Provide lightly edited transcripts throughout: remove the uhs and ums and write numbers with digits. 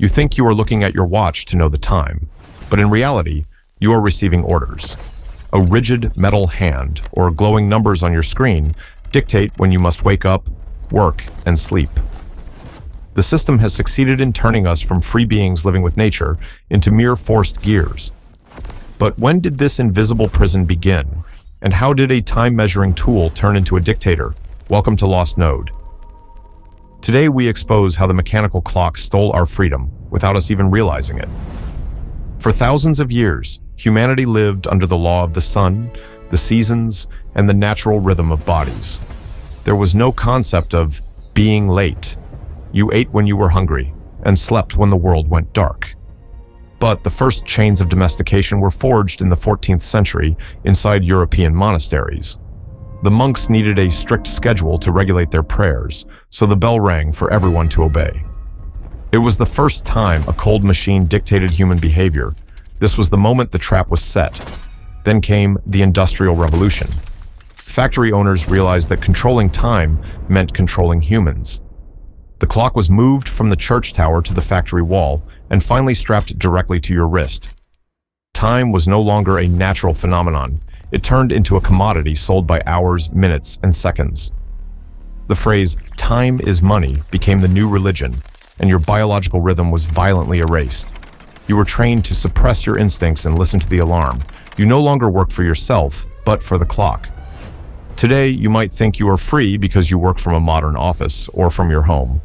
You think you are looking at your watch to know the time, but in reality, you are receiving orders. A rigid metal hand or glowing numbers on your screen dictate when you must wake up, work, and sleep. The system has succeeded in turning us from free beings living with nature into mere forced gears. But when did this invisible prison begin? And how did a time-measuring tool turn into a dictator? Welcome to Lost Node. Today we expose how the mechanical clock stole our freedom without us even realizing it. For thousands of years, humanity lived under the law of the sun, the seasons, and the natural rhythm of bodies. There was no concept of being late. You ate when you were hungry and slept when the world went dark. But the first chains of domestication were forged in the 14th century inside European monasteries. The monks needed a strict schedule to regulate their prayers, so the bell rang for everyone to obey. It was the first time a cold machine dictated human behavior. This was the moment the trap was set. Then came the Industrial Revolution. Factory owners realized that controlling time meant controlling humans. The clock was moved from the church tower to the factory wall and finally strapped directly to your wrist. Time was no longer a natural phenomenon. It turned into a commodity sold by hours, minutes, and seconds. The phrase, "time is money," became the new religion, and your biological rhythm was violently erased. You were trained to suppress your instincts and listen to the alarm. You no longer work for yourself, but for the clock. Today, you might think you are free because you work from a modern office or from your home.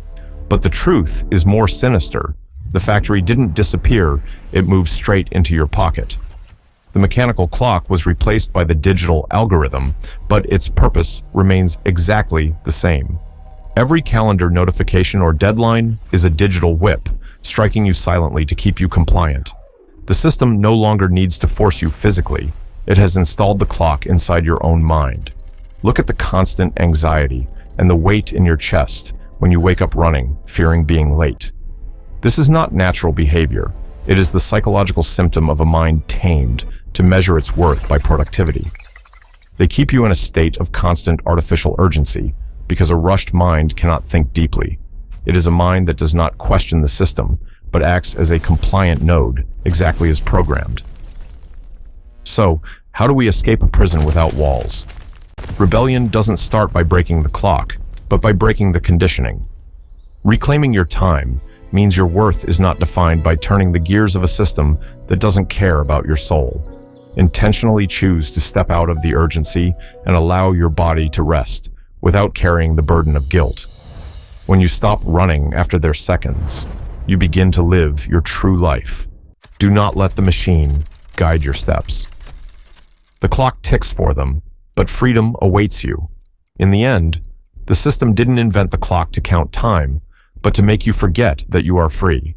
But the truth is more sinister. The factory didn't disappear, it moved straight into your pocket. The mechanical clock was replaced by the digital algorithm, but its purpose remains exactly the same. Every calendar notification or deadline is a digital whip, striking you silently to keep you compliant. The system no longer needs to force you physically. It has installed the clock inside your own mind. Look at the constant anxiety and the weight in your chest when you wake up running, fearing being late. This is not natural behavior. It is the psychological symptom of a mind tamed to measure its worth by productivity. They keep you in a state of constant artificial urgency because a rushed mind cannot think deeply. It is a mind that does not question the system, but acts as a compliant node, exactly as programmed. So, how do we escape a prison without walls? Rebellion doesn't start by breaking the clock, but by breaking the conditioning. Reclaiming your time means your worth is not defined by turning the gears of a system that doesn't care about your soul. Intentionally choose to step out of the urgency and allow your body to rest without carrying the burden of guilt. When you stop running after their seconds, you begin to live your true life. Do not let the machine guide your steps. The clock ticks for them, but freedom awaits you. In the end, the system didn't invent the clock to count time, but to make you forget that you are free.